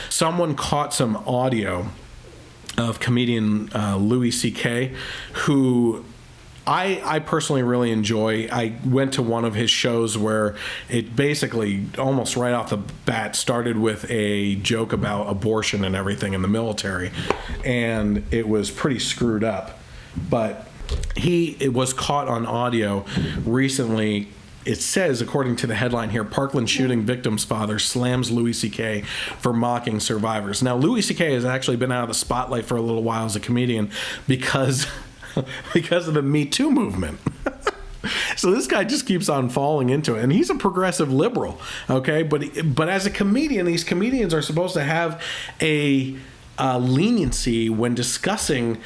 someone caught some audio of comedian Louis C.K., who I personally really enjoy. I went to one of his shows where it basically almost right off the bat started with a joke about abortion and everything in the military, and it was pretty screwed up. But it was caught on audio recently. It says, according to the headline here, Parkland shooting victim's father slams Louis C.K. for mocking survivors. Now, Louis C.K. has actually been out of the spotlight for a little while as a comedian because of the Me Too movement. So this guy just keeps on falling into it, and he's a progressive liberal, okay? But as a comedian, these comedians are supposed to have a leniency when discussing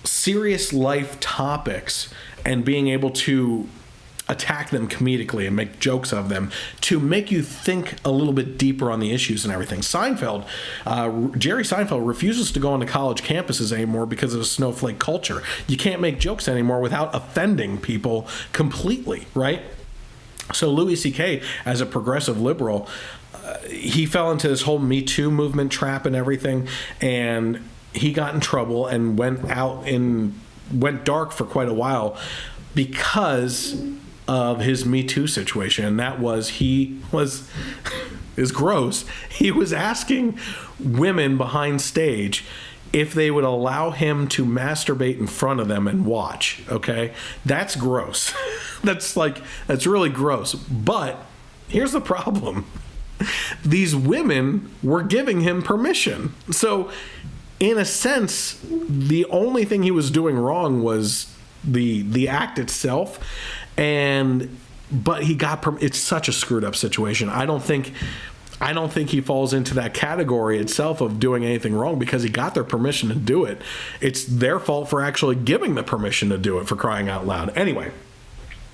serious life topics and being able to attack them comedically and make jokes of them to make you think a little bit deeper on the issues and everything. Jerry Seinfeld refuses to go onto college campuses anymore because of the snowflake culture. You can't make jokes anymore without offending people completely, right? So Louis C.K., as a progressive liberal, he fell into this whole Me Too movement trap and everything, and he got in trouble and went dark for quite a while because of his Me Too situation. And that was, is gross. He was asking women behind stage if they would allow him to masturbate in front of them and watch. Okay? That's gross. That's really gross. But here's the problem. These women were giving him permission. So in a sense, the only thing he was doing wrong was the act itself. But he got it's such a screwed up situation. I don't think he falls into that category itself of doing anything wrong because he got their permission to do it. It's their fault for actually giving the permission to do it, for crying out loud. Anyway,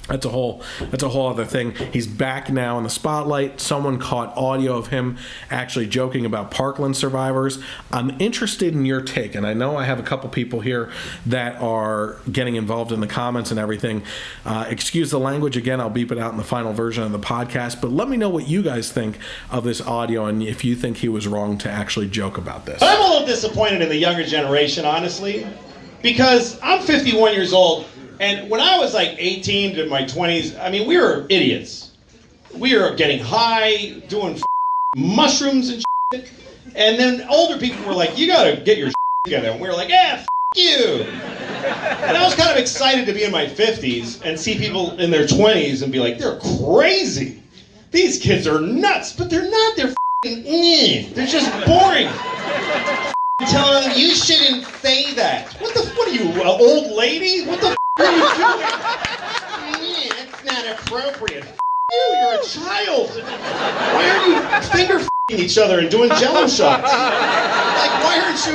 that's a whole other thing. He's back now in the spotlight. Someone caught audio of him actually joking about Parkland survivors. I'm interested in your take, and I know I have a couple people here that are getting involved in the comments and everything. Excuse the language again. I'll beep it out in the final version of the podcast, but let me know what you guys think of this audio and if you think he was wrong to actually joke about this. I'm a little disappointed in the younger generation, honestly, because I'm 51 years old. And when I was like 18 to my 20s, I mean, we were idiots. We were getting high, doing mushrooms and shit. And then older people were like, you gotta get your together. And we were like, yeah, you. And I was kind of excited to be in my 50s and see people in their 20s and be like, they're crazy. These kids are nuts, but they're not. They're they're just boring. Telling them, you shouldn't say that. What are you, an old lady? What the are you doing? It's not appropriate. You're a child. Why are you finger each other and doing jello shots? Like, why aren't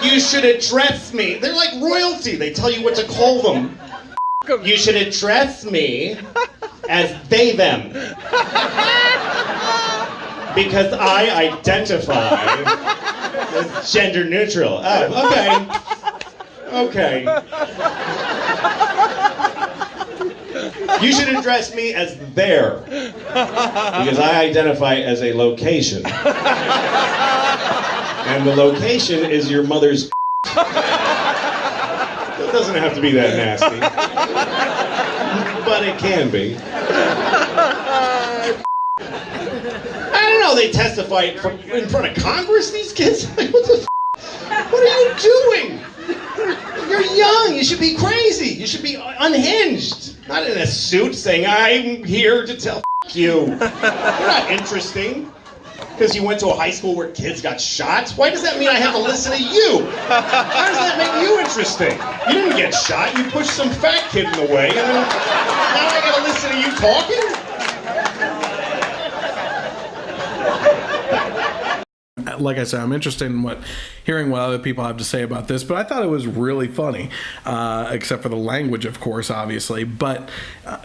you? You should address me. They're like royalty. They tell you what to call them. You should address me as they, them. Because I identify as gender neutral. Oh, okay. You should address me as there. Because I identify as a location. And the location is your mother's. It doesn't have to be that nasty. But it can be. They testify in front of Congress, these kids? Like, what are you doing? You're young. You should be crazy. You should be unhinged. Not in a suit saying, I'm here to tell you. You're not interesting. Because you went to a high school where kids got shot? Why does that mean I have to listen to you? How does that make you interesting? You didn't get shot. You pushed some fat kid in the way. And then, now I gotta listen to you talking? Like I said, I'm interested in what hearing what other people have to say about this, but I thought it was really funny, except for the language, of course, obviously. But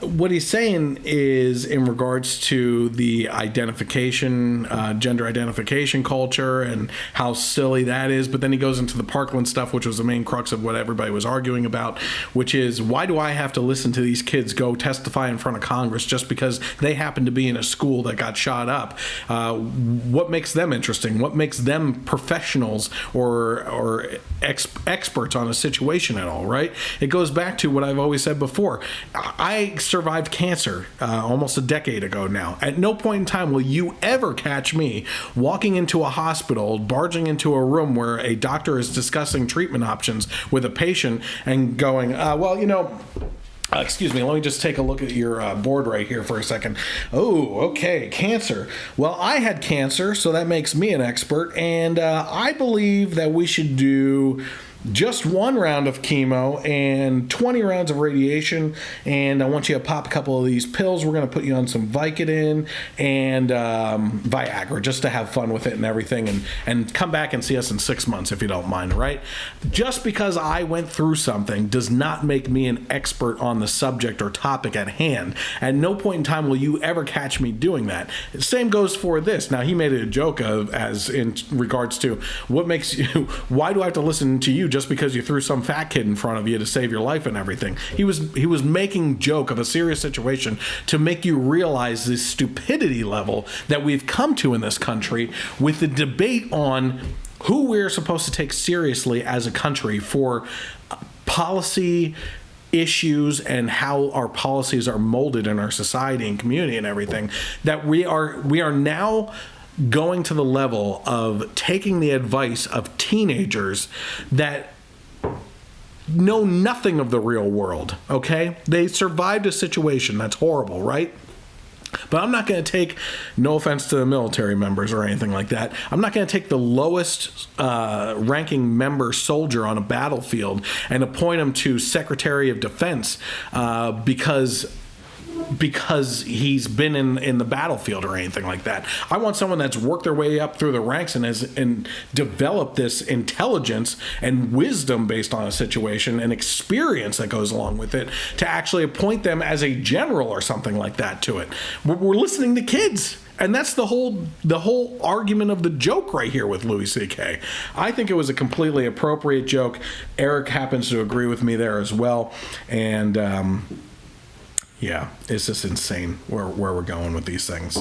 what he's saying is in regards to the identification, gender identification culture and how silly that is. But then he goes into the Parkland stuff, which was the main crux of what everybody was arguing about, which is, why do I have to listen to these kids go testify in front of Congress just because they happen to be in a school that got shot up? What makes them interesting? What makes them professionals or experts on a situation at all, right? It goes back to what I've always said before. I survived cancer almost a decade ago now. At no point in time will you ever catch me walking into a hospital, barging into a room where a doctor is discussing treatment options with a patient and going, excuse me, let me just take a look at your board right here for a second. Oh, okay, cancer. Well, I had cancer, so that makes me an expert, and I believe that we should do just 1 round of chemo and 20 rounds of radiation, and I want you to pop a couple of these pills. We're going to put you on some Vicodin and Viagra just to have fun with it and everything, and come back and see us in 6 months if you don't mind, right? Just because I went through something does not make me an expert on the subject or topic at hand. At no point in time will you ever catch me doing that. Same goes for this. Now, he made it a joke as in regards to what makes you, why do I have to listen to you just because you threw some fat kid in front of you to save your life and everything? He was making joke of a serious situation to make you realize this stupidity level that we've come to in this country with the debate on who we're supposed to take seriously as a country for policy issues and how our policies are molded in our society and community and everything, that we are now going to the level of taking the advice of teenagers that know nothing of the real world, okay? They survived a situation that's horrible, right? But I'm not going to take, no offense to the military members or anything like that, I'm not going to take the lowest ranking member soldier on a battlefield and appoint him to Secretary of Defense because he's been in the battlefield or anything like that. I want someone that's worked their way up through the ranks and developed this intelligence and wisdom based on a situation and experience that goes along with it to actually appoint them as a general or something like that to it. We're listening to kids. And that's the whole argument of the joke right here with Louis C.K. I think it was a completely appropriate joke. Eric happens to agree with me there as well. And yeah, it's just insane where we're going with these things.